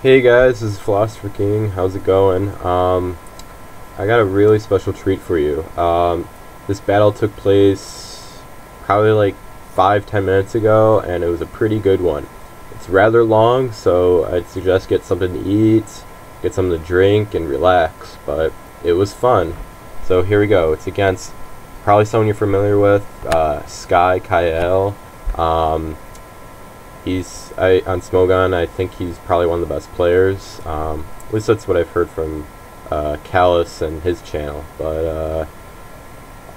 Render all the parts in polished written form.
Hey guys, this is PhilosopherKing. How's it going? I got a really special treat for you. This battle took place probably like 5-10 minutes ago, and it was a pretty good one. It's rather long, so I'd suggest get something to eat, get something to drink, and relax. But it was fun. So here we go. It's against probably someone you're familiar with, kael. On Smogon, I think he's probably one of the best players. At least that's what I've heard from Callus and his channel. But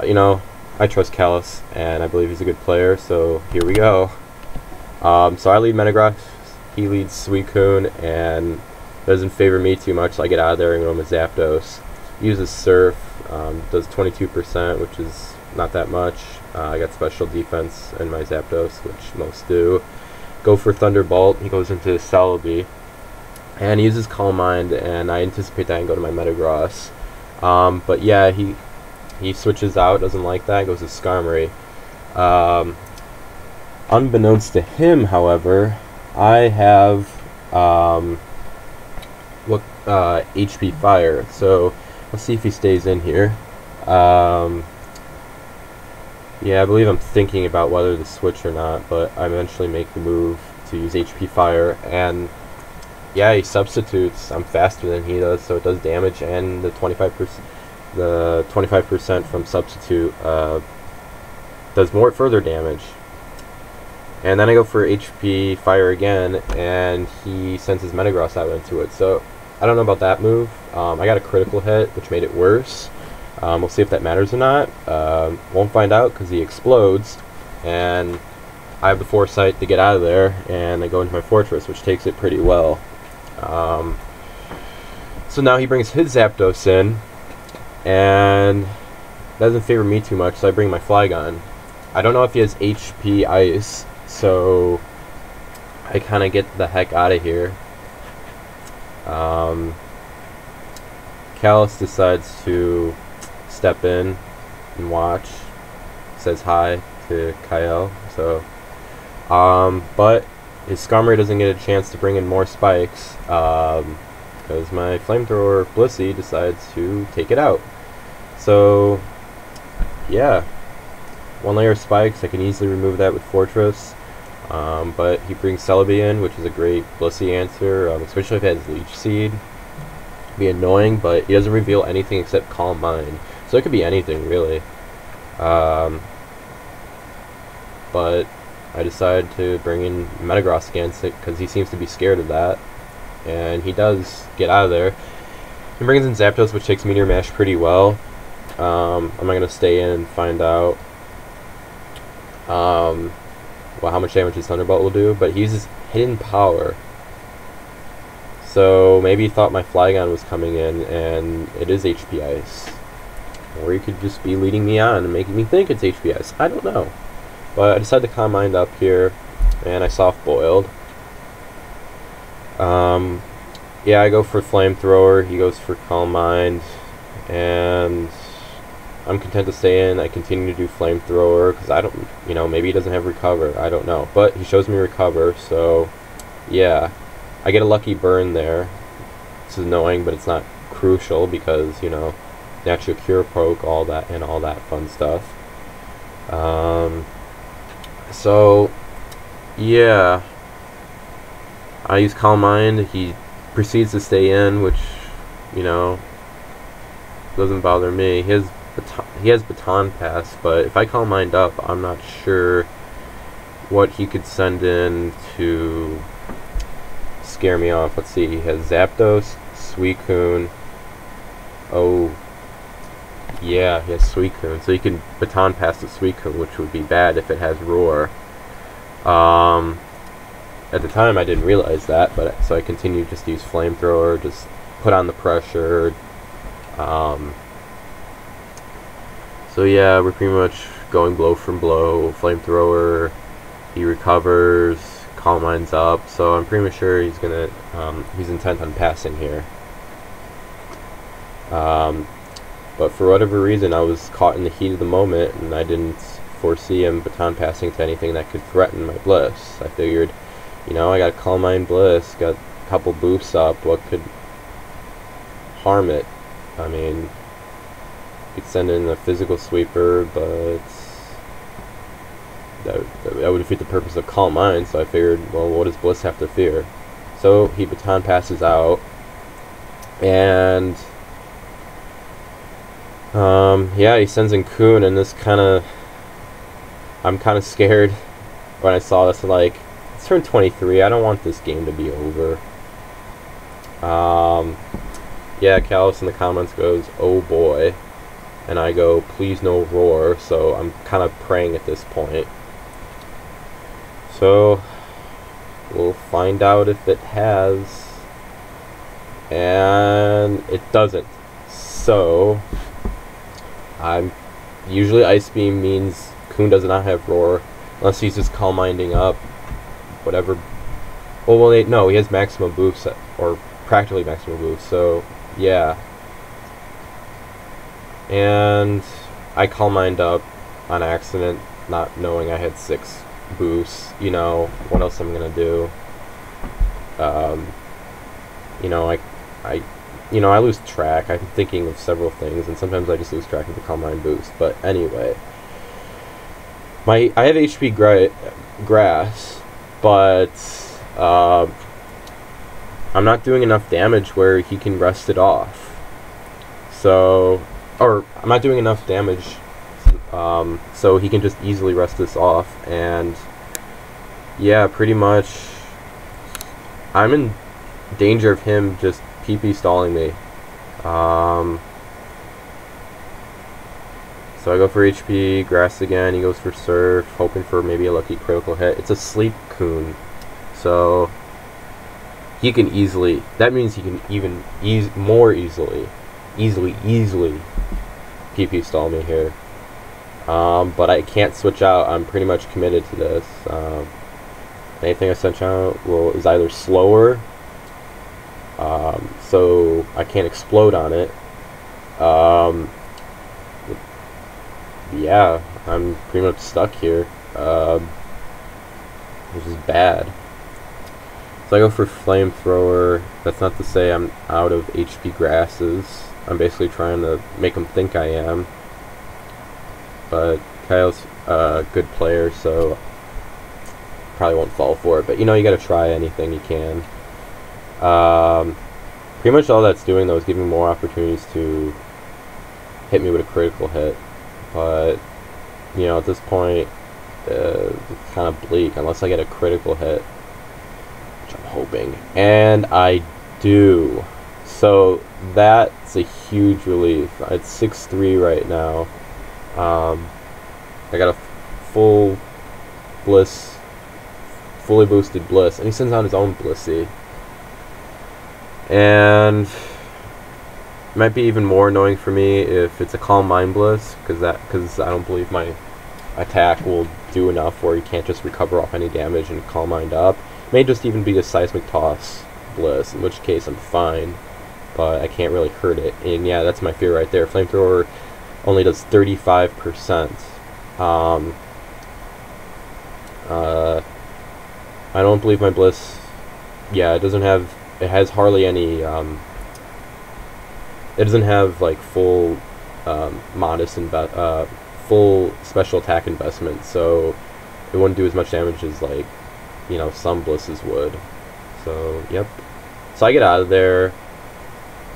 I trust Callus, and I believe he's a good player. So here we go. So I lead Metagross, he leads Suicune, and doesn't favor me too much. So I get out of there and go with Zapdos. Uses Surf, does 22%, which is not that much. I got special defense in my Zapdos, which most do. Go for Thunderbolt, he goes into Celebi, and he uses Calm Mind, and I anticipate that and go to my Metagross. But yeah, he switches out, doesn't like that, goes to Skarmory. Unbeknownst to him, however, I have HP Fire, so let's see if he stays in here. Yeah, I believe I'm thinking about whether to switch or not, but I eventually make the move to use HP Fire, and yeah, he substitutes. I'm faster than he does, so it does damage, and the 25% from substitute does further damage. And then I go for HP Fire again, and he sends his Metagross out into it. So I don't know about that move. I got a critical hit, which made it worse. We'll see if that matters or not. Won't find out because he explodes, and I have the foresight to get out of there, and I go into my fortress, which takes it pretty well. So now he brings his Zapdos in, and that doesn't favor me too much, so I bring my Flygon. I don't know if he has HP Ice, so I kind of get the heck out of here. Callus decides to step in and watch, says hi to Kael, so but his Skarmory doesn't get a chance to bring in more spikes because my flamethrower Blissey decides to take it out. So yeah, one layer of spikes, I can easily remove that with Fortress, but he brings Celebi in, which is a great Blissey answer, especially if it has Leech Seed. Be annoying, but he doesn't reveal anything except Calm Mind. So it could be anything, really. But I decided to bring in Metagross against it because he seems to be scared of that. And he does get out of there. He brings in Zapdos, which takes Meteor Mash pretty well. I'm not going to stay in and find out well, how much damage his Thunderbolt will do. But he uses Hidden Power. So maybe he thought my Flygon was coming in, and it is HP Ice. Or he could just be leading me on and making me think it's HP Ice. I don't know. But I decided to Calm Mind up here, and I Soft Boiled. Yeah, I go for Flamethrower, he goes for Calm Mind, and I'm content to stay in. I continue to do Flamethrower, because I don't, maybe he doesn't have Recover, I don't know. But he shows me Recover, so yeah. I get a lucky burn there. This is annoying, but it's not crucial because, the actual Cure Poke, all that fun stuff. So, yeah. I use Calm Mind. He proceeds to stay in, which, doesn't bother me. He has Baton Pass, but if I Calm Mind up, I'm not sure what he could send in to scare me off. Let's see, he has Zapdos, Suicune. Oh, yeah, he has Suicune, so you can Baton Pass the Suicune, which would be bad if it has Roar. At the time I didn't realize that, but so I continued just to use Flamethrower, just put on the pressure. So yeah, we're pretty much going blow from blow. Flamethrower, he recovers, Calm Mind's up, so I'm pretty much sure he's gonna, he's intent on passing here. But for whatever reason, I was caught in the heat of the moment, and I didn't foresee him baton passing to anything that could threaten my Bliss. I figured, I got Calm Mind Bliss, got couple boosts up, what could harm it? I mean, you could send in a physical sweeper, but that would defeat the purpose of Calm Mind, so I figured, well, what does Bliss have to fear? So he baton passes out, and yeah, he sends in Kun, and this I'm kind of scared when I saw this. Like, it's turn 23, I don't want this game to be over. Yeah, Callus in the comments goes, oh boy, and I go, please no roar, so I'm kind of praying at this point. So we'll find out if it has, and it doesn't. So I'm usually Ice Beam means Kun does not have roar unless he's just Calm Minding up whatever. Well, no, he has maximum boost, or practically maximum boost, so yeah. And I Calm Mind up on accident, not knowing I had 6 boosts. You know, what else I'm gonna do? You know, I lose track. I'm thinking of several things, and sometimes I just lose track of the Calm Mind boost. But anyway, I have HP Grass, but I'm not doing enough damage where he can rest it off. So, or I'm not doing enough damage, so he can just easily rest this off. And yeah, pretty much, I'm in danger of him just PP stalling me. So I go for HP Grass again. He goes for Surf, hoping for maybe a lucky critical hit. It's a Sleep Kun, so he can easily. That means he can even more easily PP stall me here. But I can't switch out. I'm pretty much committed to this. Anything I switch out is either slower, so I can't explode on it. Yeah, I'm pretty much stuck here, which is bad. So I go for Flamethrower. That's not to say I'm out of HP Grasses. I'm basically trying to make him think I am. But Kyle's a good player, so probably won't fall for it. But you know, you gotta try anything you can. Pretty much all that's doing though is giving more opportunities to hit me with a critical hit. But you know, at this point, it's kind of bleak unless I get a critical hit, which I'm hoping, and I do. So that's a huge relief. It's 6-3 right now. I got a full Bliss, fully boosted Bliss, and he sends out his own Blissey. And it might be even more annoying for me if it's a Calm Mind Bliss, because I don't believe my attack will do enough where you can't just recover off any damage and Calm Mind up. It may just even be a Seismic Toss Bliss, in which case I'm fine, but I can't really hurt it. And yeah, that's my fear right there. Flamethrower only does 35%. I don't believe my Bliss. Yeah, it has hardly any, it doesn't have like full full special attack investment, so it wouldn't do as much damage as, like, you know, some Blisses would. So yep. So I get out of there,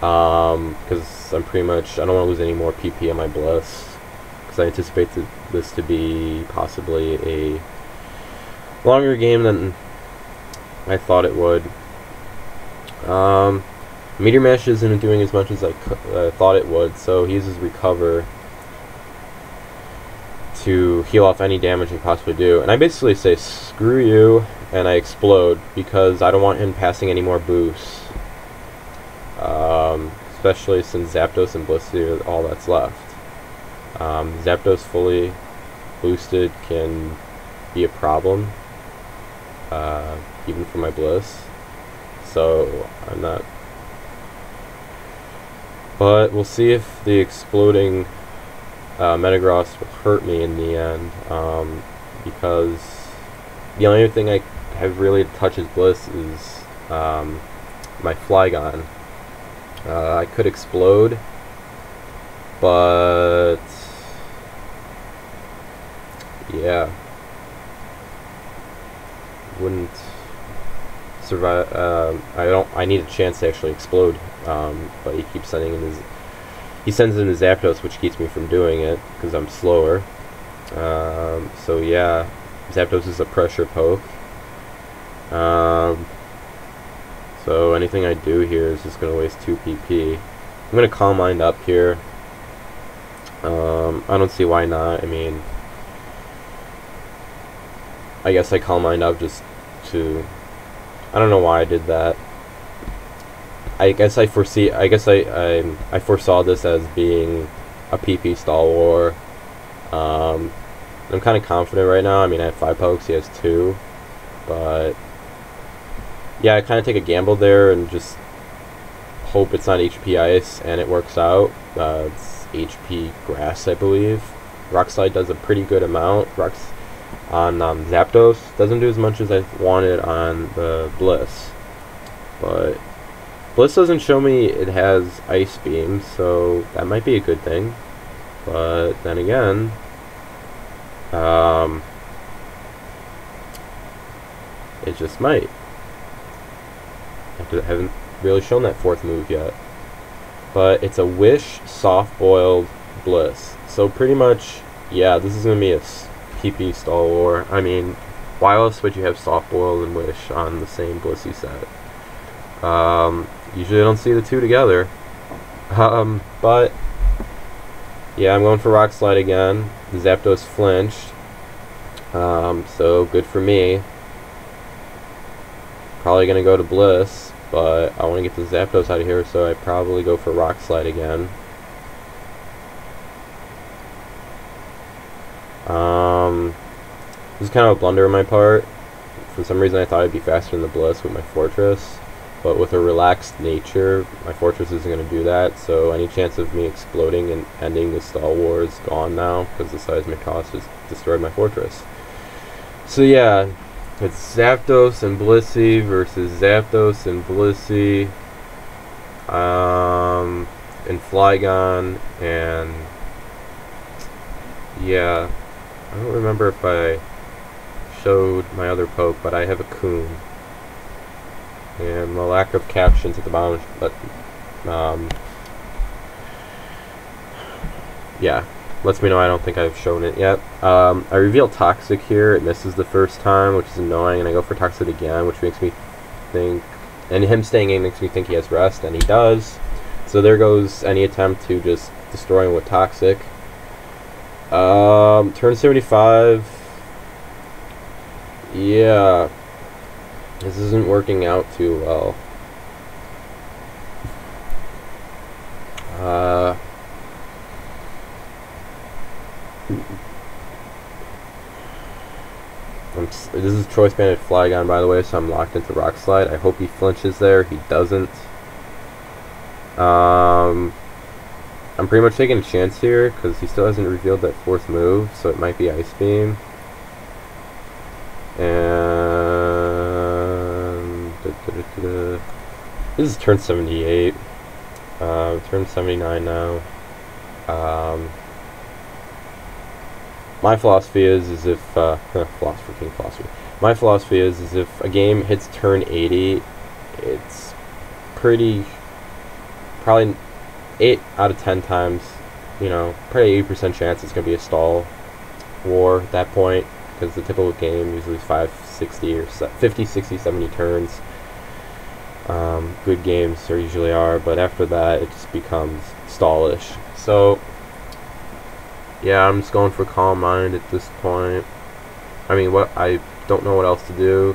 because I'm pretty much, I don't want to lose any more PP on my Bliss, because I anticipate this to be possibly a longer game than I thought it would. Meteor Mash isn't doing as much as I thought it would, so he uses Recover to heal off any damage he possibly do. And I basically say, screw you, and I explode, because I don't want him passing any more boosts. Especially since Zapdos and Blissey are all that's left. Zapdos fully boosted can be a problem, even for my Bliss. So I'm not. But we'll see if the exploding Metagross will hurt me in the end, because the only thing I have really to touch his Bliss is my Flygon. I could explode, but yeah, wouldn't survive. I need a chance to actually explode, but he keeps sending in his. He sends in his Zapdos, which keeps me from doing it because I'm slower. So yeah, Zapdos is a pressure poke. So anything I do here is just gonna waste 2 PP. I'm gonna Calm Mind up here. I don't see why not. I mean, I guess I Calm Mind up just to. I don't know why I did that. I guess I foresaw this as being a PP stall war. I'm kind of confident right now. I mean, I have 5 pokes, he has 2, but yeah, I kind of take a gamble there and just hope it's not HP Ice, and it works out. It's HP Grass, I believe. Rock Slide does a pretty good amount. Rocks on Zapdos doesn't do as much as I wanted on the Bliss, but Bliss doesn't show me it has Ice Beam, so that might be a good thing. But then again, it just might. I haven't really shown that 4th move yet. But it's a Wish, Soft-Boiled, Bliss. So pretty much, yeah, this is going to be a PP stall war. I mean, why else would you have Soft-Boiled and Wish on the same Blissey set? Usually I don't see the 2 together. But yeah, I'm going for Rock Slide again. The Zapdos flinched. So good for me. Probably gonna go to Bliss, but I want to get the Zapdos out of here, so I probably go for Rock Slide again. This is kind of a blunder on my part. For some reason I thought I'd be faster than the Bliss with my Fortress, but with a relaxed nature, my Fortress isn't going to do that, so any chance of me exploding and ending the stall war is gone now, because the seismic toss just destroyed my Fortress. So yeah, it's Zapdos and Blissey versus Zapdos and Blissey, and Flygon, and yeah, I don't remember if I showed my other poke, but I have a Coon. And the lack of captions at the bottom, but yeah, lets me know I don't think I've shown it yet. I reveal Toxic here, and this is the first time, which is annoying, and I go for Toxic again, which makes me think, and him staying in makes me think he has Rest, and he does. So there goes any attempt to just destroy him with Toxic. Turn 75. Yeah. This isn't working out too well. This is Choice Banded Flygon, by the way, so I'm locked into Rock Slide. I hope he flinches there. He doesn't. I'm pretty much taking a chance here, because he still hasn't revealed that 4th move, so it might be Ice Beam. And this is turn 78. Turn 79 now. My philosophy is if PhilosopherKing philosophy. My philosophy is if a game hits turn 80, it's probably 8 out of 10 times, you know, probably 80% chance it's gonna be a stall war at that point, because the typical game usually is 50, 60, 70 turns. Good games there usually are, but after that it just becomes stallish. So yeah, I'm just going for Calm Mind at this point. I mean, I don't know what else to do.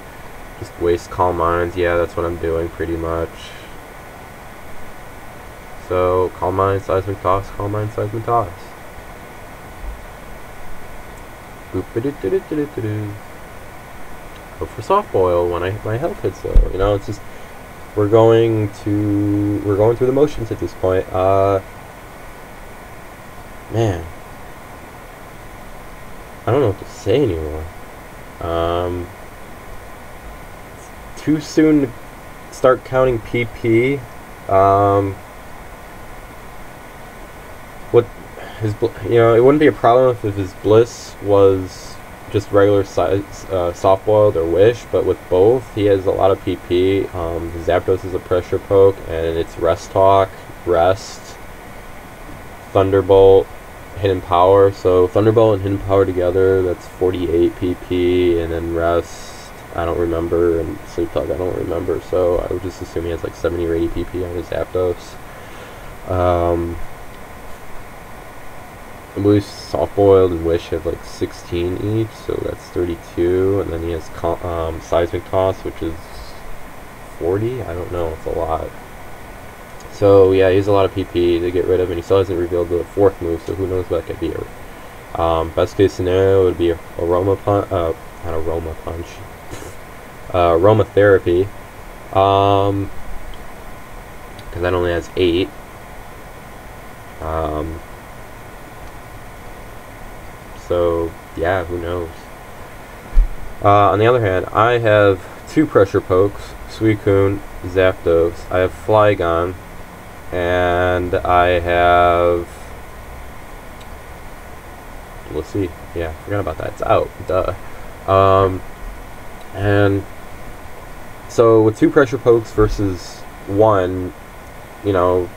Just waste Calm Minds. Yeah, that's what I'm doing pretty much. So Calm Mind, Seismic Toss, Calm Mind, Seismic Toss. Boop-a-doo-doo-doo-doo-doo. Go for Soft Boil when my health hits low. You know, it's just we're going through the motions at this point. Man, I don't know what to say anymore. It's too soon to start counting PP. What his, it wouldn't be a problem if his Bliss was just regular size, soft-boiled or Wish, but with both, he has a lot of PP. His Zapdos is a pressure poke, and it's Rest Talk, Rest, Thunderbolt, Hidden Power. So Thunderbolt and Hidden Power together, that's 48 PP, and then Rest, I don't remember, and Sleep Talk, I don't remember, so I would just assume he has like 70 or 80 PP on his Zapdos. I believe Soft-Boiled and Wish have like 16 each, so that's 32, and then he has Seismic Toss, which is 40, I don't know, it's a lot. So yeah, he has a lot of PP to get rid of, and he still hasn't revealed the fourth move, so who knows what that could be. Best case scenario would be Aromatherapy, because that only has 8. So yeah, who knows. On the other hand, I have 2 pressure pokes, Suicune, Zapdos. I have Flygon, and I have, let's see, yeah, forgot about that, it's out, duh. And so with 2 pressure pokes versus 1, 2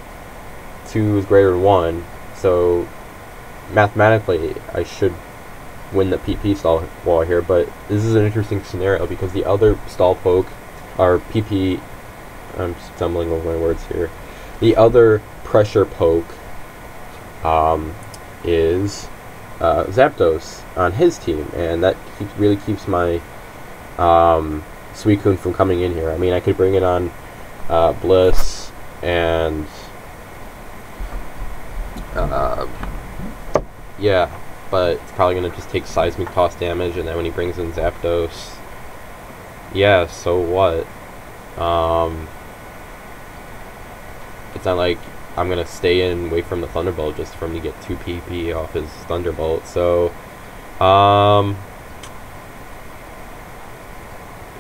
is greater than 1, so mathematically I should win the PP stall wall here, but this is an interesting scenario because the other stall poke, or PP, I'm stumbling over my words here, the other pressure poke is Zapdos on his team, and that really keeps my Suicune from coming in here. I mean, I could bring it on Bliss and yeah, but it's probably going to just take Seismic Toss damage, and then when he brings in Zapdos, yeah, so what? It's not like I'm going to stay in and wait from the Thunderbolt just for him to get 2 PP off his Thunderbolt, so,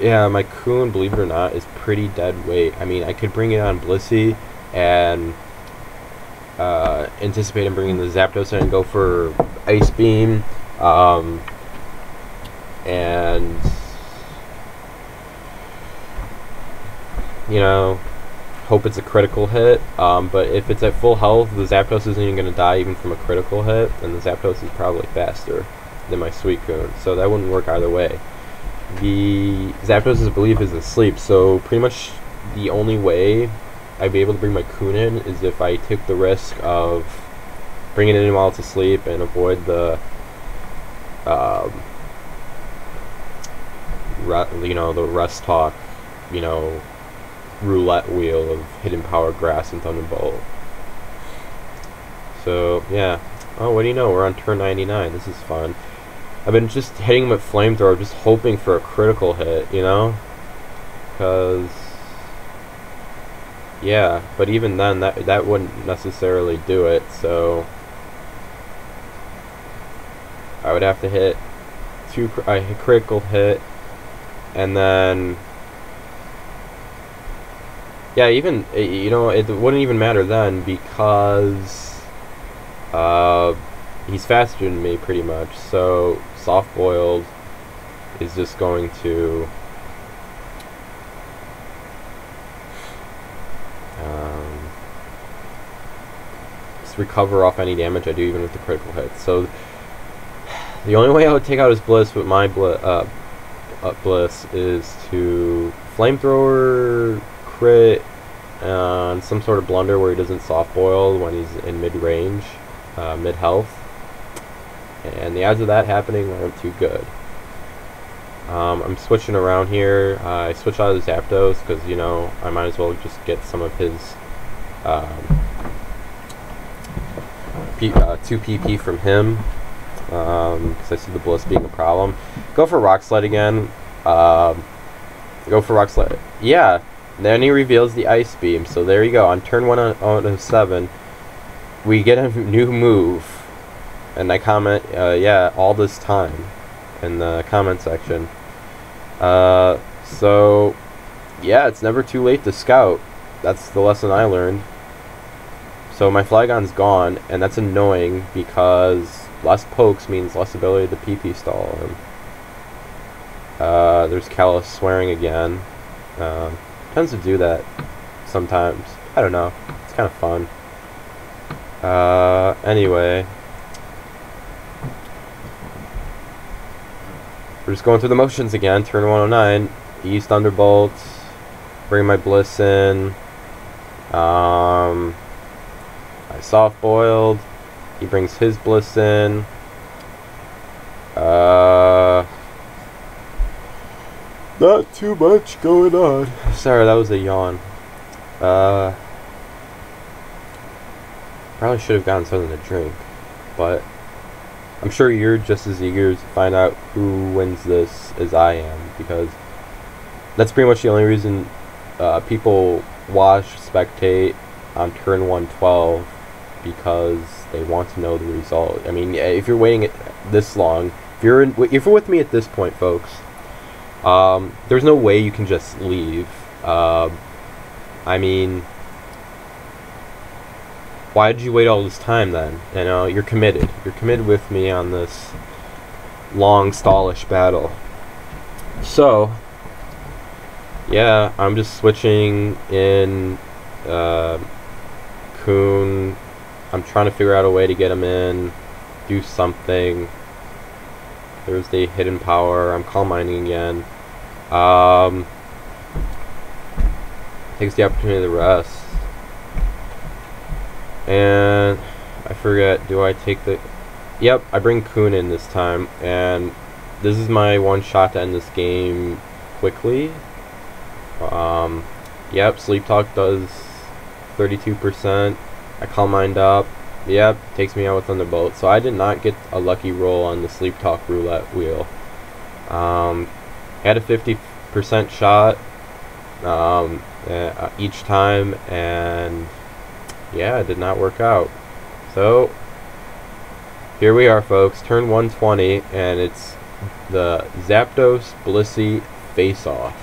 yeah, my Coon, believe it or not, is pretty dead weight. I mean, I could bring it on Blissey and anticipate him bringing the Zapdos in and go for Ice Beam, and hope it's a critical hit, but if it's at full health, the Zapdos isn't even going to die even from a critical hit, and the Zapdos is probably faster than my Suicune, so that wouldn't work either way. The Zapdos, I believe, is asleep, so pretty much the only way I'd be able to bring my Coon in is if I took the risk of bringing it in while it's asleep and avoid the the Rest Talk, roulette wheel of Hidden Power, Grass, and Thunderbolt. So yeah. Oh, what do you know? We're on turn 99. This is fun. I've been just hitting him with Flamethrower, just hoping for a critical hit, because yeah, but even then, that wouldn't necessarily do it, so I would have to hit a critical hit, and then, yeah, even, it wouldn't even matter then, because he's faster than me, pretty much, so Soft-Boiled is just going to recover off any damage I do, even with the critical hit. So the only way I would take out his Bliss with my Bliss is to Flamethrower, crit, on some sort of blunder where he doesn't Soft-Boil when he's in mid-range, mid-health, and the odds of that happening aren't too good. I'm switching around here. I switch out of Zapdos because, I might as well just get some of his 2 PP from him, because I see the Bliss being a problem. Go for Rock Slide again. Go for Rock Slide. Yeah, then he reveals the Ice Beam. So there you go. On turn 1 out of 7, we get a new move. And I comment, yeah, all this time in the comment section. So yeah, it's never too late to scout. That's the lesson I learned. So my Flygon's gone, and that's annoying because less pokes means less ability to PP stall him. There's Callus swearing again. Tends to do that sometimes. I don't know. It's kind of fun. Anyway. We're just going through the motions again. Turn 109. Use Thunderbolts. Bring my Bliss in. I soft boiled. He brings his Bliss in. Not too much going on. Sorry, that was a yawn. Probably should have gotten something to drink, but I'm sure you're just as eager to find out who wins this as I am, because that's pretty much the only reason people watch, spectate on turn 112, because they want to know the result. I mean, if you're waiting this long, if you're with me at this point, folks, there's no way you can just leave. I mean, why did you wait all this time then? You know, you're committed. You're committed with me on this long, stallish battle. So, yeah, I'm just switching in Kuhn. I'm trying to figure out a way to get him in, do something. There's the hidden power. I'm calm minding again. Takes the opportunity to rest. And I forget, do I take the... Yep, I bring Kuhn in this time, and this is my one shot to end this game quickly. Yep, Sleep Talk does 32%. I calm mind up. Yep, takes me out with Thunderbolt. So I did not get a lucky roll on the Sleep Talk roulette wheel. Had a 50% shot each time, and yeah, it did not work out. So here we are, folks. Turn 120, and it's the Zapdos Blissey face-off.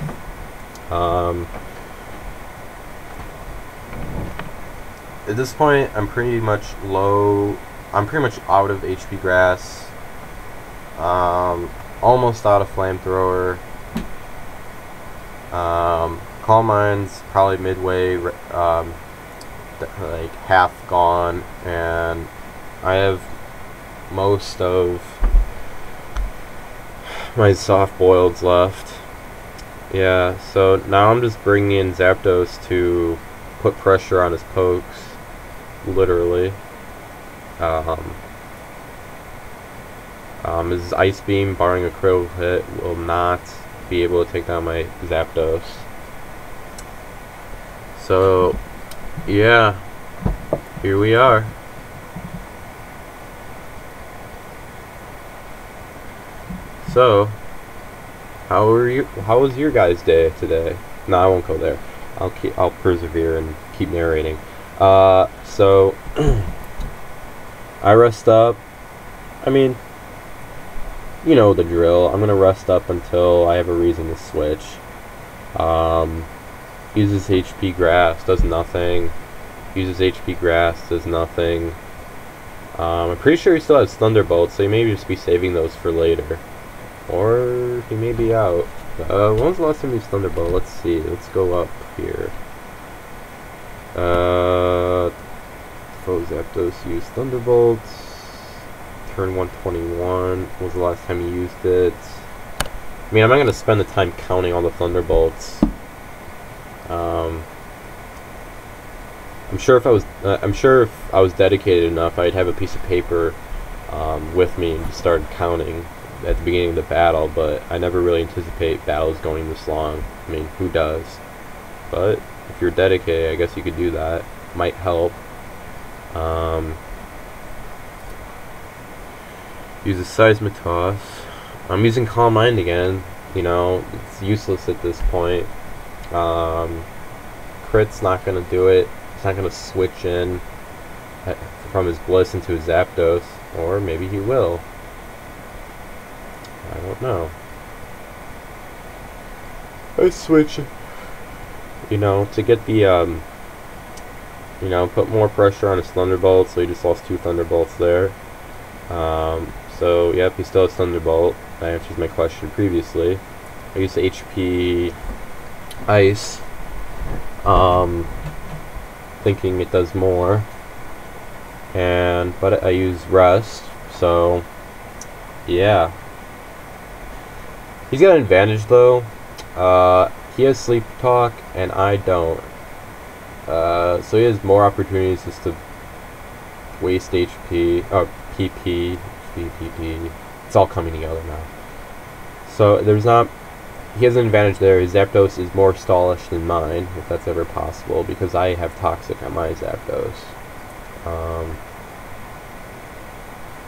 At this point, I'm pretty much low. I'm pretty much out of HP Grass. Almost out of Flamethrower. Calm Mind's probably midway, like half gone, and I have most of my soft boileds left. Yeah, so now I'm just bringing in Zapdos to put pressure on his pokes, literally. His Ice Beam, barring a critical hit, will not be able to take down my Zapdos. So, yeah, here we are. So, how was your guys' day today? No, I won't go there. I'll persevere and keep narrating. So I rest up. I mean, you know the drill. I'm gonna rest up until I have a reason to switch. Uses HP Grass, does nothing. Uses HP Grass, does nothing. I'm pretty sure he still has Thunderbolts, so he may just be saving those for later. Or he may be out. When was the last time he used Thunderbolt? Let's see. Let's go up here. Zapdos used Thunderbolts. Turn 121 was the last time he used it. I mean, I'm not going to spend the time counting all the Thunderbolts. I'm sure if I was dedicated enough, I'd have a piece of paper with me and just start counting at the beginning of the battle, but I never really anticipate battles going this long. I mean, who does? But if you're dedicated, I guess you could do that. Might help. Use a Seismitoss. I'm using Calm Mind again. You know, it's useless at this point. Crit's not gonna do it. It's not gonna switch in from his Bliss into his Zapdos, or maybe he will. I don't know. I switch you know, to get the, you know, put more pressure on his Thunderbolt, so he just lost 2 Thunderbolts there. So, yep, he still has Thunderbolt. That answers my question previously. I used HP Ice, thinking it does more. But I use Rest, so, yeah. He's got an advantage, though. He has Sleep Talk, and I don't. So he has more opportunities just to waste HP, or PP, PP. It's all coming together now. So there's not, he has an advantage there. His Zapdos is more stallish than mine, if that's ever possible, because I have Toxic on my Zapdos.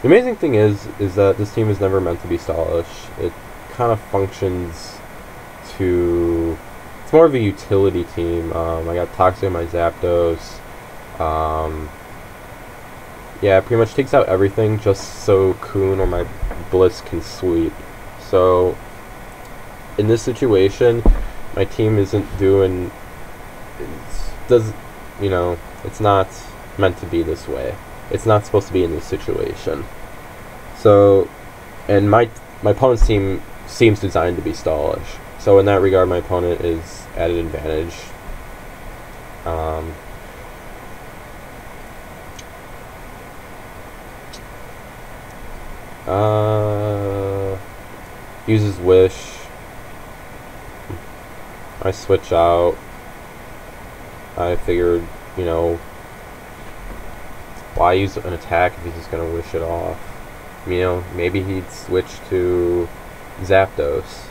The amazing thing is that this team is never meant to be stallish. It kind of functions to, it's more of a utility team. I got Toxic on my Zapdos. Yeah, it pretty much takes out everything just so Coon or my Bliss can sweep. So, in this situation, my team isn't doing, you know, it's not meant to be this way. It's not supposed to be in this situation. So, and my opponent's team seems designed to be stallish. So in that regard, my opponent is at an advantage. Uses Wish. I switch out. I figured, you know, why use an attack if he's just gonna wish it off? You know, maybe he'd switch to Zapdos.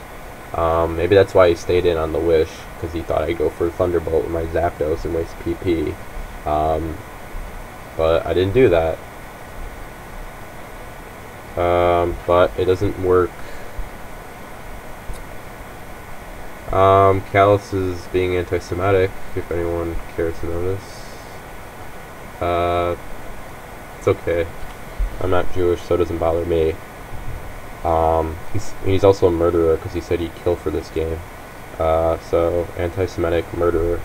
Maybe that's why he stayed in on the Wish, because he thought I'd go for Thunderbolt with my Zapdos and waste PP. But I didn't do that. But it doesn't work. Callus is being anti-Semitic, if anyone cares to notice. It's okay. I'm not Jewish, so it doesn't bother me. He's also a murderer, because he said he'd kill for this game. So, anti-Semitic murderer.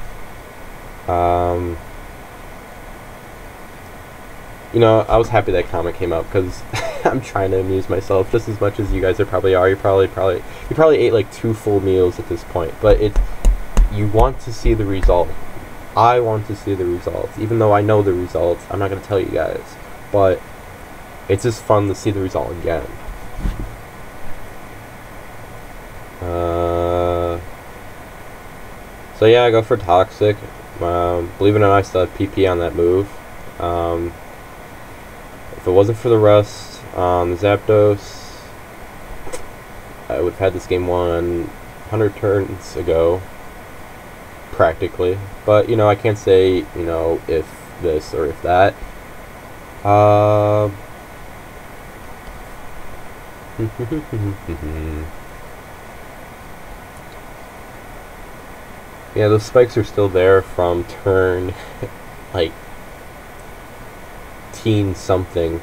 You know, I was happy that comment came out, because I'm trying to amuse myself just as much as you guys probably are. You probably ate like 2 full meals at this point, but you want to see the result. I want to see the results, even though I know the results. I'm not going to tell you guys, but it's just fun to see the result again. So yeah, I go for Toxic. Believe it or not, I still have PP on that move. If it wasn't for the rust on the Zapdos, I would have had this game won 100 turns ago, practically. But, you know, I can't say, you know, if this or if that. Yeah, those spikes are still there from turn, like, teen something,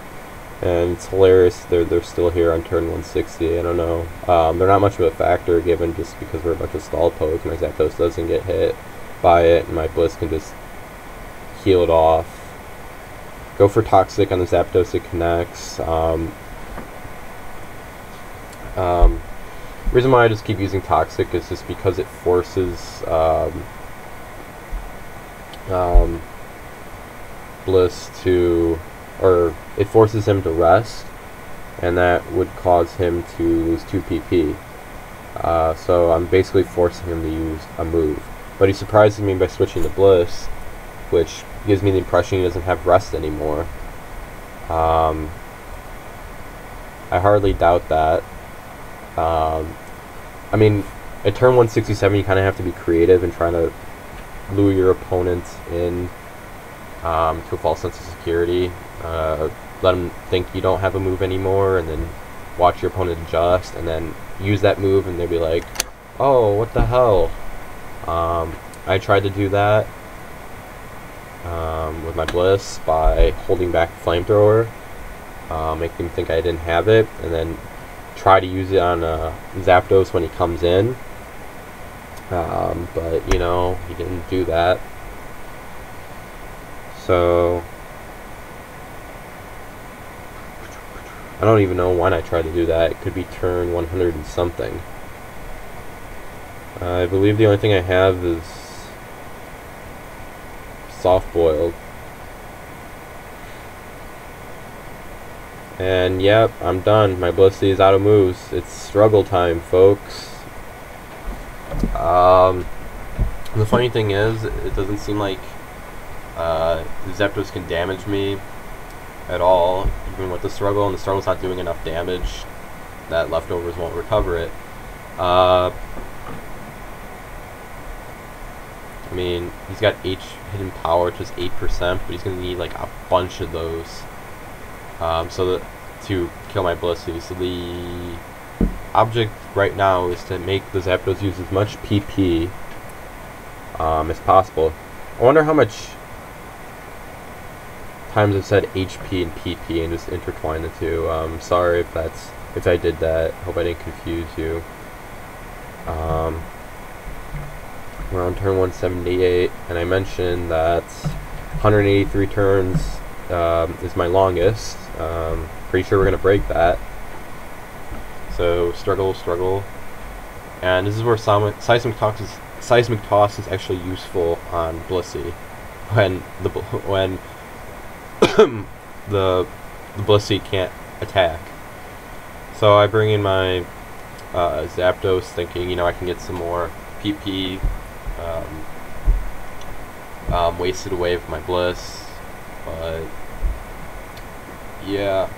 and it's hilarious they're still here on turn 160. I don't know. They're not much of a factor given just because we're a bunch of stall pokes. My Zapdos doesn't get hit by it, and my Bliss can just heal it off. Go for Toxic on the Zapdos, it connects. The reason why I just keep using Toxic is just because it forces Bliss to, or it forces him to rest, and that would cause him to lose 2 PP. So I'm basically forcing him to use a move. But he surprises me by switching to Bliss, which gives me the impression he doesn't have rest anymore. I hardly doubt that. I mean, at turn 167, you kind of have to be creative and trying to lure your opponent in to a false sense of security. Let them think you don't have a move anymore, and then watch your opponent adjust, and then use that move, and they'll be like, oh, what the hell? I tried to do that with my Bliss by holding back Flamethrower, make them think I didn't have it, and then try to use it on Zapdos when he comes in, But, you know, he didn't do that. So I don't even know when I tried to do that. It could be turn 100 and something. I believe the only thing I have is soft-boiled. And yep, I'm done. My Blissey is out of moves. It's struggle time, folks. The funny thing is, it doesn't seem like Zapdos can damage me at all, even with the struggle, and the struggle's not doing enough damage that leftovers won't recover it. I mean, he's got H hidden power, just 8%, but he's gonna need like a bunch of those to kill my Blissey. So the object right now is to make the Zapdos use as much PP as possible. I wonder how much times I've said HP and PP and just intertwine the two. Sorry if I did that. Hope I didn't confuse you. We're on turn 178, and I mentioned that 183 turns is my longest. Pretty sure we're gonna break that. So struggle, and this is where seismic toss is actually useful on Blissey when the Blissey can't attack. So I bring in my Zapdos, thinking, you know, I can get some more PP wasted away with my Bliss, but yeah,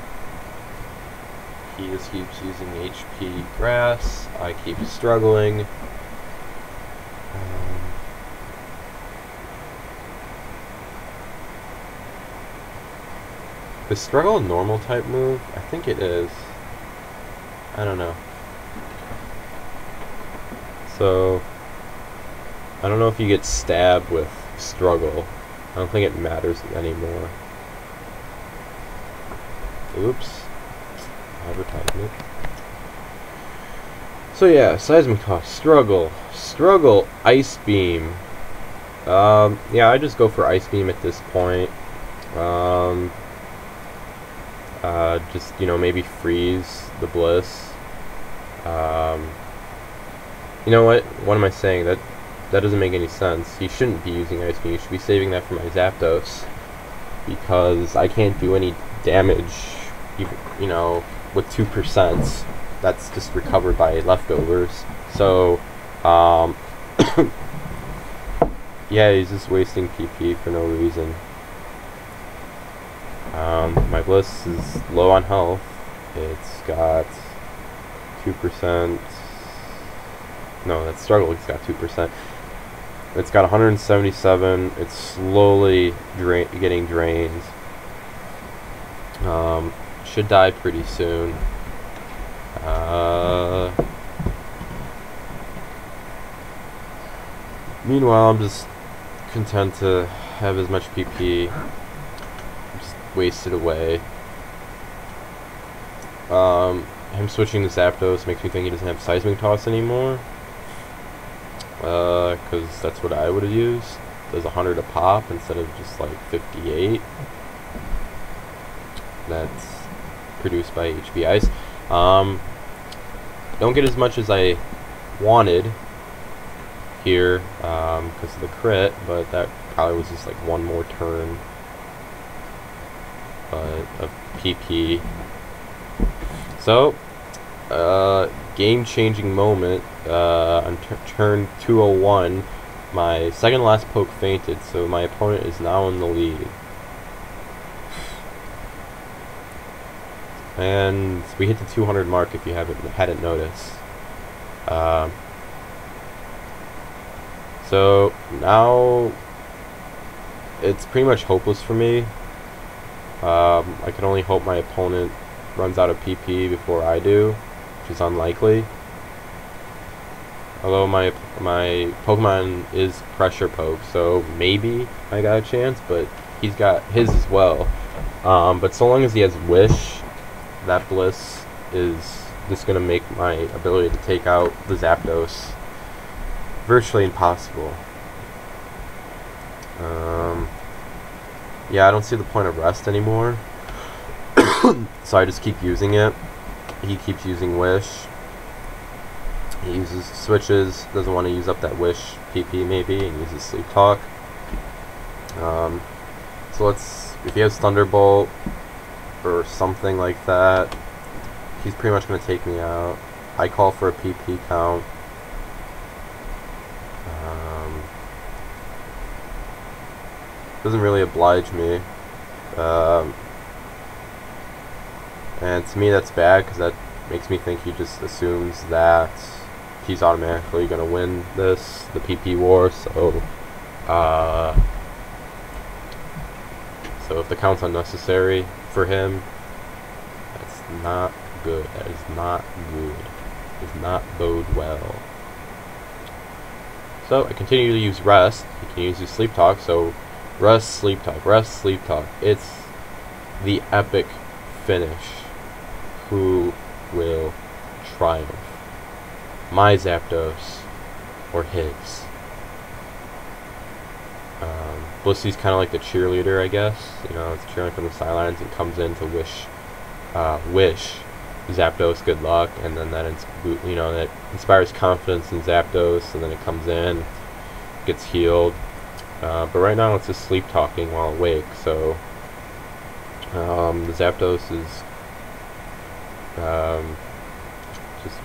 he just keeps using HP grass. I keep struggling. Is struggle a normal type move? I think it is. I don't know. So I don't know if you get stabbed with struggle. I don't think it matters anymore. Oops. Advertisement. So yeah, seismic toss, struggle, ice beam. Yeah, I just go for ice beam at this point. Just, you know, maybe freeze the Bliss. You know what? What am I saying? That doesn't make any sense. He shouldn't be using ice beam. He should be saving that for my Zapdos, because I can't do any damage, you know, with 2%. That's just recovered by leftovers. So, yeah, he's just wasting PP for no reason. My Bliss is low on health. It's got 2%. No, that's struggle. It's got 2%. It's got 177. It's slowly getting drained. Should die pretty soon. Meanwhile, I'm just content to have as much PP just wasted away. Him switching to Zapdos makes me think he doesn't have Seismic Toss anymore. Because that's what I would have used. Does 100 a pop instead of just like 58. That's produced by HB Ice. Don't get as much as I wanted here because of the crit, but that probably was just like one more turn of PP. So, game-changing moment on turn 201. My second last poke fainted, so my opponent is now in the lead. And we hit the 200 mark if you hadn't noticed. So now it's pretty much hopeless for me. I can only hope my opponent runs out of PP before I do, which is unlikely. Although my Pokemon is Pressure Poke, so maybe I got a chance, but he's got his as well. But so long as he has Wish, that Bliss is just going to make my ability to take out the Zapdos virtually impossible. Yeah, I don't see the point of rest anymore. So I just keep using it. He keeps using wish. He uses switches, doesn't want to use up that wish PP maybe, and uses sleep talk. So if he has Thunderbolt or something like that, he's pretty much going to take me out. I call for a PP count. Doesn't really oblige me. And to me that's bad, because that makes me think he just assumes that he's automatically going to win the PP war. So if the count's unnecessary for him, that's not good. That is not good. It does not bode well. So I continue to use rest. He can use his sleep talk. So rest, sleep talk, rest, sleep talk. It's the epic finish. Who will triumph? My Zapdos or his? Blissy's kind of like the cheerleader, I guess. You know, it's cheering from the sidelines and comes in to wish Zapdos good luck, and then that that inspires confidence in Zapdos, and then it comes in, gets healed. But right now it's just sleep talking while awake. So the Zapdos is just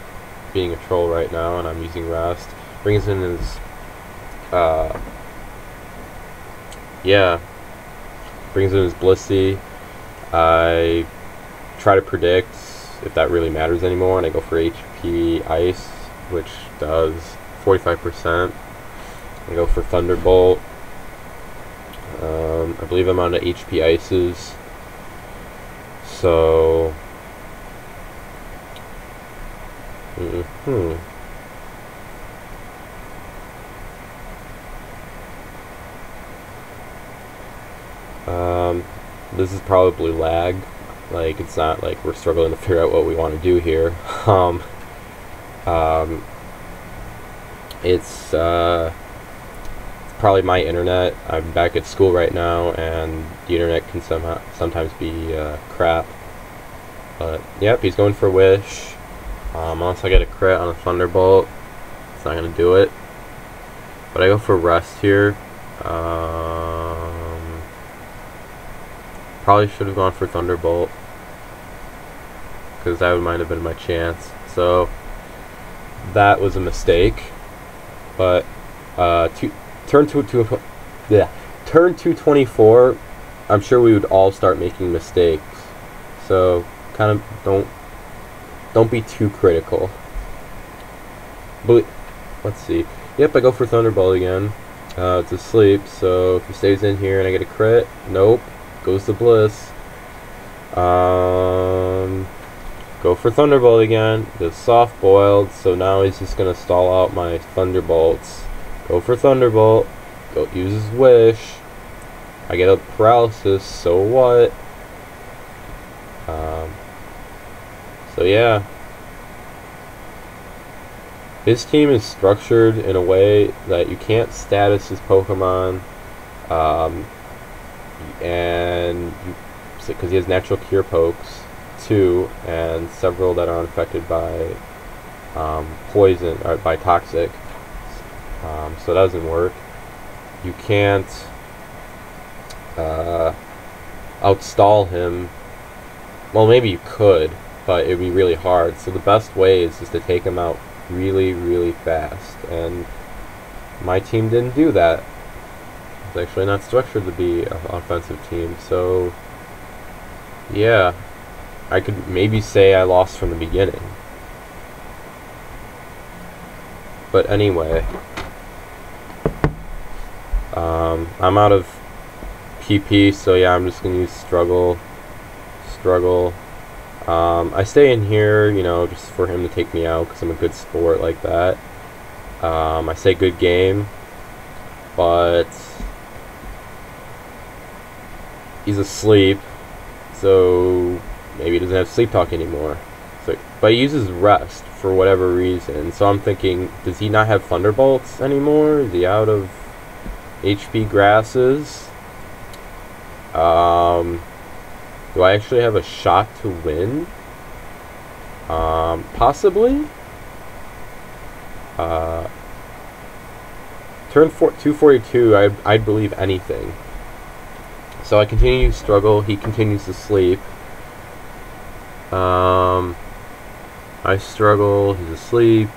being a troll right now, and I'm using rest. Brings in his brings in his Blissey. I try to predict if that really matters anymore, and I go for HP Ice, which does 45%. I go for Thunderbolt. I believe I'm on to HP Ices. So this is probably lag. Like, it's not like we're struggling to figure out what we want to do here. It's probably my internet. I'm back at school right now, and the internet can sometimes be crap. But yep, he's going for Wish. Unless I get a crit on a Thunderbolt, it's not gonna do it. But I go for Rest here. Probably should have gone for Thunderbolt, because that might have been my chance. So that was a mistake. But turn 224, I'm sure we would all start making mistakes. So kind of don't be too critical. But let's see. Yep, I go for Thunderbolt again. It's asleep, so if he stays in here and I get a crit, nope. Goes to Bliss. Go for Thunderbolt again. It's soft boiled, so now he's just gonna stall out my Thunderbolts. Go for Thunderbolt. Go use his Wish. I get a paralysis, so what? So yeah. His team is structured in a way that you can't status his Pokemon, and because he has natural cure pokes too, and several that are unaffected by poison or by toxic, so it doesn't work. You can't outstall him. Well, maybe you could, but it would be really hard. So the best way is just to take him out really, really fast, and my team didn't do that. It's actually not structured to be an offensive team, so yeah, I could maybe say I lost from the beginning. But anyway, I'm out of PP, so yeah, I'm just gonna use struggle. I stay in here, you know, just for him to take me out, because I'm a good sport like that. I say good game, but he's asleep, so maybe he doesn't have sleep talk anymore. So but he uses rest for whatever reason. So I'm thinking, does he not have Thunderbolts anymore? Is he out of HP grasses? Do I actually have a shot to win? Possibly. Turn 242, I'd believe anything. So I continue to struggle. He continues to sleep. I struggle. He's asleep.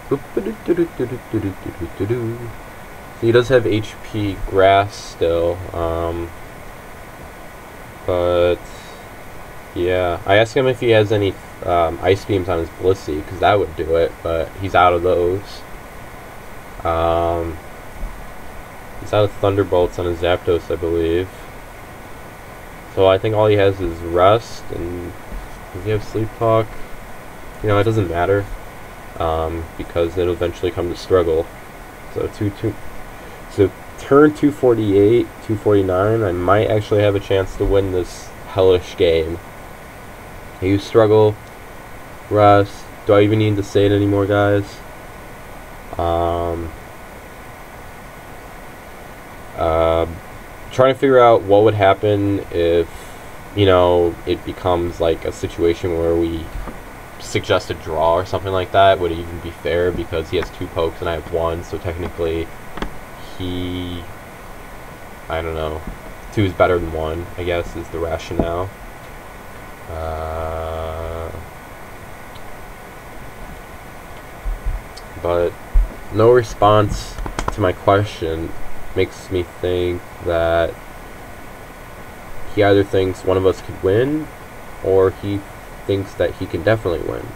So he does have HP grass still. But yeah, I asked him if he has any ice beams on his Blissey, because that would do it. But he's out of those. He's out of Thunderbolts on his Zapdos, I believe. So I think all he has is Rest, and does he have Sleep Talk? You know, it doesn't matter, because it'll eventually come to struggle. So so turn 248, 249, I might actually have a chance to win this hellish game. You struggle, Rest. Do I even need to say it anymore, guys? Trying to figure out what would happen if, you know, it becomes like a situation where we suggest a draw or something like that. Would it even be fair, because he has 2 pokes and I have 1, so technically he, I don't know, 2 is better than 1, I guess, is the rationale. But no response to my question makes me think that he either thinks one of us could win, or he thinks that he can definitely win.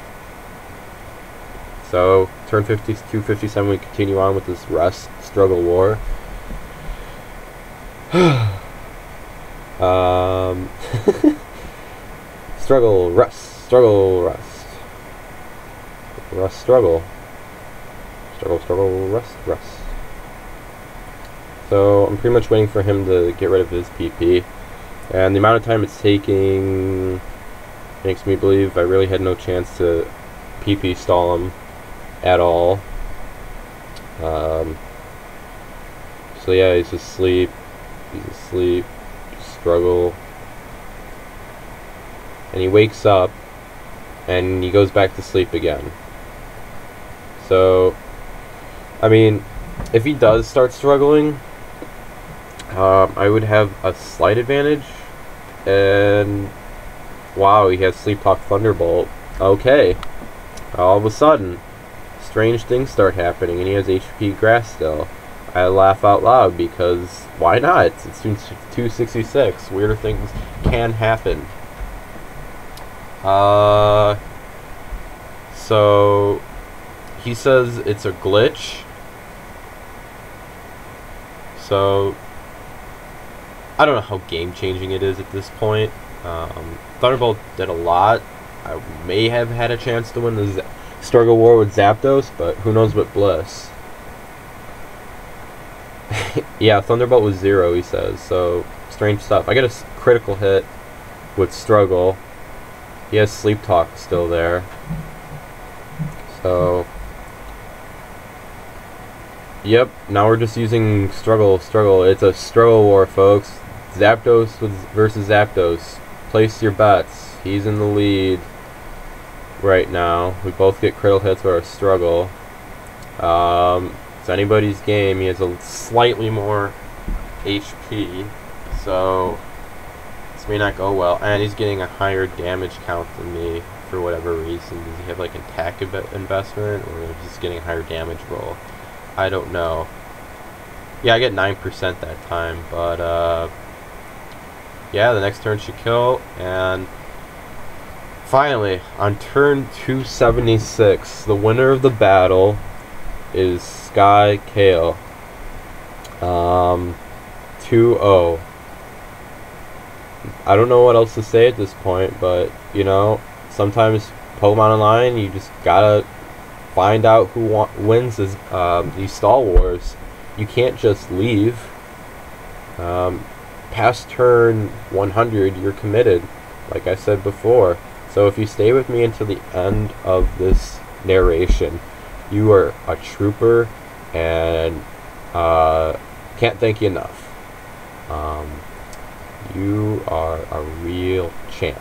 So, turn 257, we continue on with this Rest Struggle War. Struggle, Rest, Struggle, Rest. Rest, Struggle. Struggle, Struggle, Rest, Rest. So I'm pretty much waiting for him to get rid of his PP, and the amount of time it's taking makes me believe I really had no chance to PP stall him at all. So yeah, he's asleep. Struggle, and he wakes up and he goes back to sleep again. So I mean, if he does start struggling, I would have a slight advantage, and wow, he has Sleep Talk Thunderbolt. Okay, all of a sudden, strange things start happening, and he has HP Grass still. I laugh out loud, because why not? It's 266. Weirder things can happen. So he says it's a glitch. So I don't know how game-changing it is at this point. Thunderbolt did a lot. I may have had a chance to win the Struggle War with Zapdos, but who knows with Bliss. Yeah, Thunderbolt was 0, he says, so strange stuff. I get a critical hit with Struggle. He has Sleep Talk still there. So yep, now we're just using Struggle. It's a Struggle War, folks. Zapdos versus Zapdos. Place your bets. He's in the lead right now. We both get critical hits with our Struggle. It's anybody's game. He has a slightly more HP, so this may not go well. And he's getting a higher damage count than me for whatever reason. Does he have like an attack investment, or is he just getting a higher damage roll? I don't know. Yeah, I get 9% that time, but yeah, the next turn should kill, and finally, on turn 276, the winner of the battle is kael. 2-0. I don't know what else to say at this point, but, you know, sometimes Pokemon Online, you just gotta find out who wins these stall wars. You can't just leave. Past turn 100, you're committed, like I said before. So if you stay with me until the end of this narration, you are a trooper, and can't thank you enough. You are a real champ.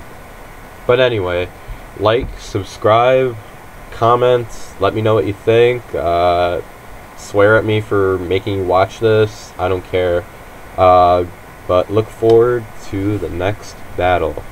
But anyway, like, subscribe, comment, let me know what you think. Swear at me for making you watch this. I don't care. But look forward to the next battle.